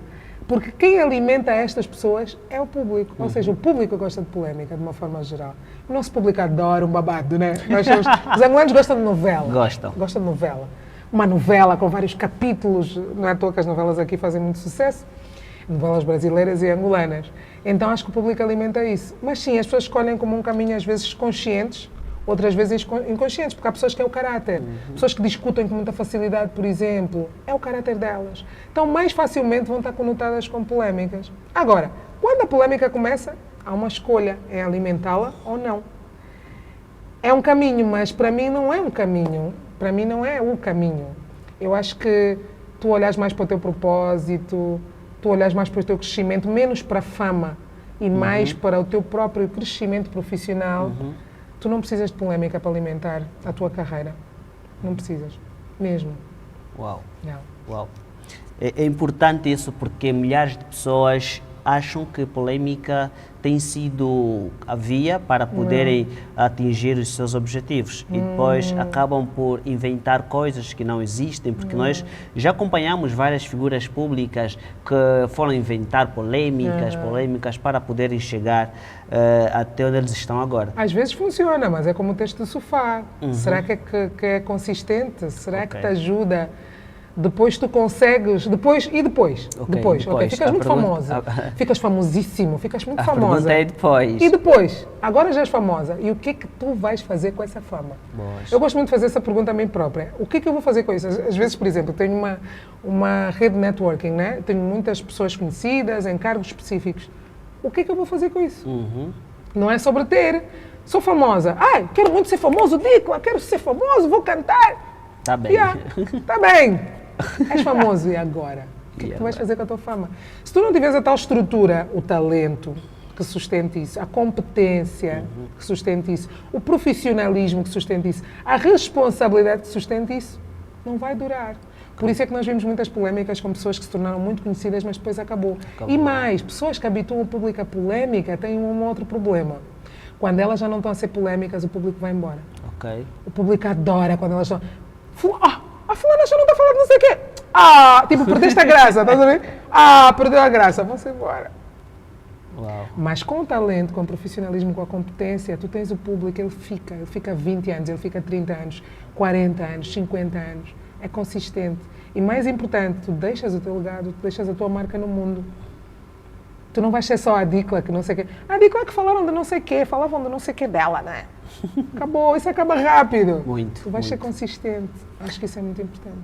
porque quem alimenta estas pessoas é o público, ou seja, o público gosta de polémica de uma forma geral. O nosso público adora um babado, né? Os angolanos gostam de novela. Gostam de novela. Uma novela com vários capítulos, não é à toa que as novelas aqui fazem muito sucesso, novelas brasileiras e angolanas. Então acho que o público alimenta isso. Mas sim, as pessoas escolhem como um caminho às vezes conscientes, outras vezes inconscientes, porque há pessoas que é o caráter. Pessoas que discutem com muita facilidade, por exemplo, é o caráter delas. Então, mais facilmente vão estar conotadas com polémicas. Agora, quando a polémica começa, há uma escolha, é alimentá-la ou não. É um caminho, mas para mim não é um caminho. Para mim não é o caminho. Eu acho que tu olhas mais para o teu propósito, tu olhas mais para o teu crescimento, menos para a fama e mais para o teu próprio crescimento profissional. Tu não precisas de polémica para alimentar a tua carreira. Não precisas. Mesmo. Uau. Não. Uau. É importante isso porque milhares de pessoas acham que polêmica tem sido a via para poderem atingir os seus objetivos e depois acabam por inventar coisas que não existem, porque nós já acompanhamos várias figuras públicas que foram inventar polêmicas para poderem chegar até onde eles estão agora. Às vezes funciona, mas é como o texto do sofá. Será que é consistente? Será que te ajuda? Depois tu consegues, depois, ficas muito famosa, ficas famosíssimo, ficas muito famosa. A pergunta é depois. E depois? Agora já és famosa, e o que é que tu vais fazer com essa fama? Eu gosto muito de fazer essa pergunta a mim própria. O que é que eu vou fazer com isso? Às vezes, por exemplo, tenho uma rede de networking, né? Tenho muitas pessoas conhecidas, em cargos específicos. O que é que eu vou fazer com isso? Não é sobre ter. Sou famosa. Ai, quero muito ser famoso, Dicla, quero ser famoso, vou cantar. Tá bem. Tá bem. És famoso, e agora? O que é que tu vais fazer com a tua fama? Se tu não tiveres a tal estrutura, o talento que sustente isso, a competência que sustente isso, o profissionalismo que sustente isso, a responsabilidade que sustente isso, não vai durar. Por isso é que nós vimos muitas polémicas com pessoas que se tornaram muito conhecidas, mas depois acabou. E mais, pessoas que habituam o público à polémica têm um outro problema. Quando elas já não estão a ser polémicas, o público vai embora. O público adora quando elas estão... A fulana já não está falando não sei o quê. Tipo, perdeste a graça, estás a ver? Perdeu a graça, vão-se embora. Uau. Mas com o talento, com o profissionalismo, com a competência, tu tens o público, ele fica 20 anos, ele fica 30 anos, 40 anos, 50 anos. É consistente. E mais importante, tu deixas o teu legado, tu deixas a tua marca no mundo. Tu não vais ser só a Dicla que não sei o quê. A Dicla que falaram de não sei o quê, falavam de não sei o quê dela, né? Acabou, isso acaba rápido. Muito. Tu vais ser consistente. Acho que isso é muito importante.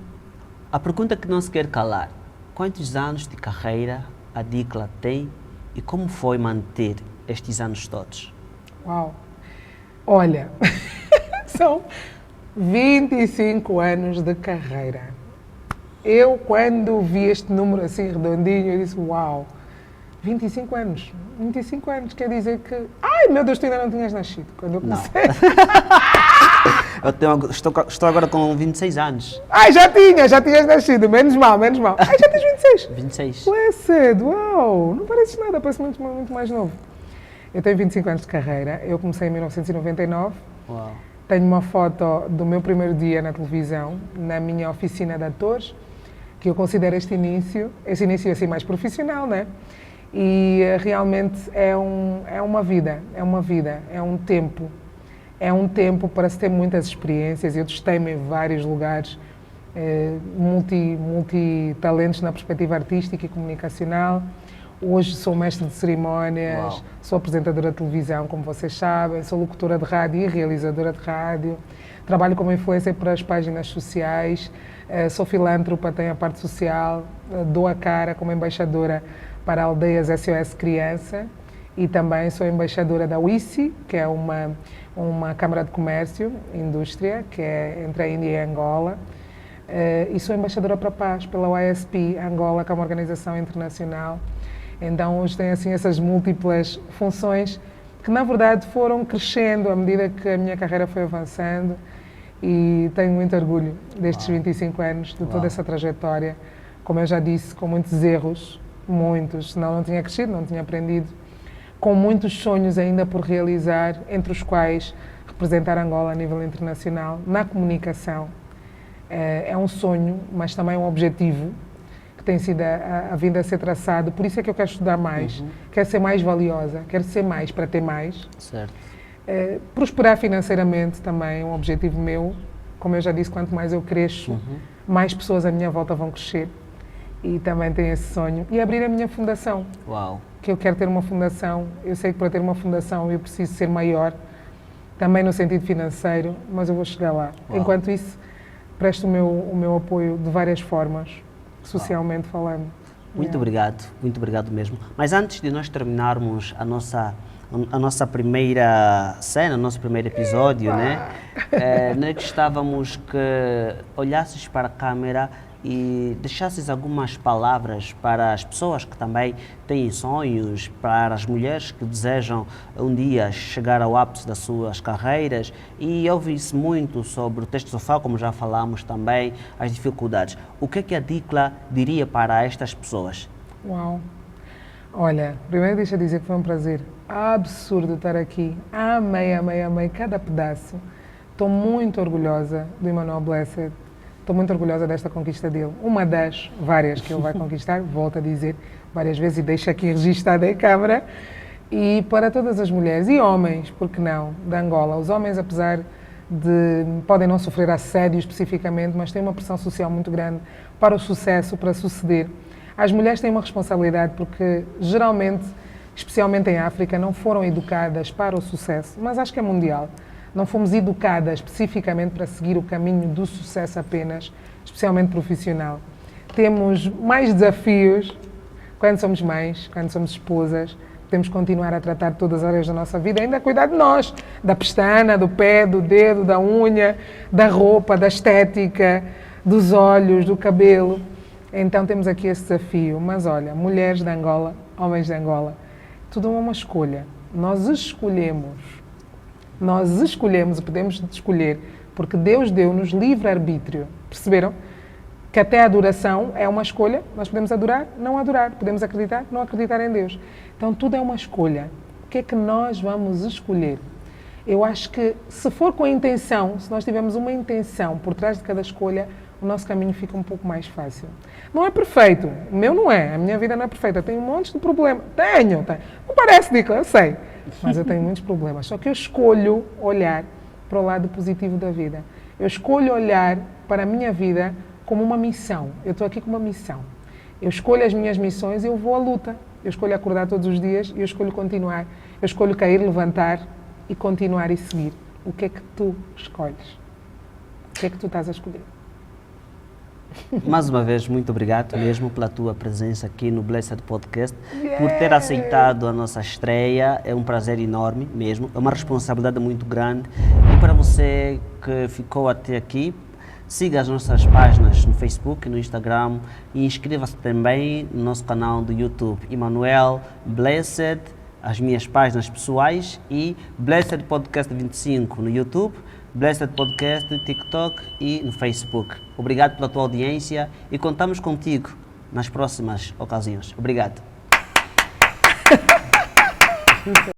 A pergunta que não se quer calar: quantos anos de carreira a Dicla tem e como foi manter estes anos todos? Uau! Olha, são 25 anos de carreira. Eu, quando vi este número assim redondinho, eu disse: uau! 25 anos. 25 anos quer dizer que... Ai, meu Deus, tu ainda não tinhas nascido quando eu comecei. Estou agora com 26 anos. Ai, já tinhas nascido. Menos mal. Ai, já tens 26. 26. Blessed, uau, não pareces nada, parece muito mais novo. Eu tenho 25 anos de carreira, eu comecei em 1999. Uau. Tenho uma foto do meu primeiro dia na televisão, na minha oficina de atores, que eu considero esse início assim mais profissional, né? E realmente é uma vida, é um tempo para se ter muitas experiências. Eu testei-me em vários lugares, multi-talentos na perspectiva artística e comunicacional. Hoje sou mestre de cerimónias, Uau. sou apresentadora de televisão, como vocês sabem, sou locutora de rádio e realizadora de rádio. Trabalho como influencer para as páginas sociais, sou filântropa, tenho a parte social, dou a cara como embaixadora para Aldeias SOS Criança e também sou embaixadora da WICI, que é uma Câmara de Comércio e Indústria, que é entre a Índia e a Angola. E sou embaixadora para a paz pela OASP Angola, que é uma organização internacional. Então hoje tenho assim essas múltiplas funções que na verdade foram crescendo à medida que a minha carreira foi avançando e tenho muito orgulho destes 25 anos, de toda essa trajetória. Como eu já disse, com muitos erros, muitos, senão não tinha crescido, não tinha aprendido, com muitos sonhos ainda por realizar, entre os quais representar Angola a nível internacional, na comunicação. É um sonho, mas também um objetivo que tem sido a vindo a ser traçado. Por isso é que eu quero estudar mais, quero ser mais valiosa, quero ser mais para ter mais. Certo. Prosperar financeiramente também é um objetivo meu. Como eu já disse, quanto mais eu cresço, mais pessoas à minha volta vão crescer. E também tenho esse sonho. E abrir a minha fundação. Uau. Que eu quero ter uma fundação. Eu sei que para ter uma fundação eu preciso ser maior, também no sentido financeiro, mas eu vou chegar lá. Uau. Enquanto isso, presto o meu apoio de várias formas, socialmente falando. Muito obrigado mesmo. Mas antes de nós terminarmos a nossa primeira cena, o nosso primeiro episódio, né? Nós gostávamos que olhasses para a câmera e deixasses algumas palavras para as pessoas que também têm sonhos, para as mulheres que desejam um dia chegar ao ápice das suas carreiras. E ouve-se muito sobre o texto sofá, como já falamos também, as dificuldades. O que é que a Dicla diria para estas pessoas? Uau! Olha, primeiro deixa eu dizer que foi um prazer absurdo estar aqui. Amei cada pedaço. Estou muito orgulhosa do Emmanuel Blessed. Estou muito orgulhosa desta conquista dele. Uma das várias que ele vai conquistar, volto a dizer várias vezes e deixo aqui registada em câmara. E para todas as mulheres e homens, porque não, da Angola. Os homens, apesar de... podem não sofrer assédio especificamente, mas têm uma pressão social muito grande para o sucesso, para suceder. As mulheres têm uma responsabilidade porque, geralmente, especialmente em África, não foram educadas para o sucesso, mas acho que é mundial. Não fomos educadas especificamente para seguir o caminho do sucesso apenas, especialmente profissional. Temos mais desafios quando somos mães, quando somos esposas. Temos que continuar a tratar todas as áreas da nossa vida, ainda a cuidar de nós, da pestana, do pé, do dedo, da unha, da roupa, da estética, dos olhos, do cabelo. Então temos aqui esse desafio. Mas olha, mulheres de Angola, homens de Angola, tudo é uma escolha. Nós escolhemos e podemos escolher, porque Deus deu-nos livre-arbítrio. Perceberam? Que até a adoração é uma escolha. Nós podemos adorar, não adorar. Podemos acreditar, não acreditar em Deus. Então tudo é uma escolha. O que é que nós vamos escolher? Eu acho que se for com a intenção, se nós tivermos uma intenção por trás de cada escolha, o nosso caminho fica um pouco mais fácil. Não é perfeito. O meu não é. A minha vida não é perfeita. Eu tenho um monte de problemas. Tenho. Não parece, Dicla, eu sei. Mas eu tenho muitos problemas. Só que eu escolho olhar para o lado positivo da vida. Eu escolho olhar para a minha vida como uma missão. Eu estou aqui com uma missão. Eu escolho as minhas missões e eu vou à luta. Eu escolho acordar todos os dias e eu escolho continuar. Eu escolho cair, levantar e continuar e seguir. O que é que tu escolhes? O que é que tu estás a escolher? Mais uma vez, muito obrigado mesmo pela tua presença aqui no Blessed Podcast, por ter aceitado a nossa estreia. É um prazer enorme mesmo, é uma responsabilidade muito grande. E para você que ficou até aqui, siga as nossas páginas no Facebook e no Instagram e inscreva-se também no nosso canal do YouTube, Emmanuel Blessed as minhas páginas pessoais e Blessed Podcast 25 no YouTube, Blessed Podcast no TikTok e no Facebook. Obrigado pela tua audiência e contamos contigo nas próximas ocasiões. Obrigado.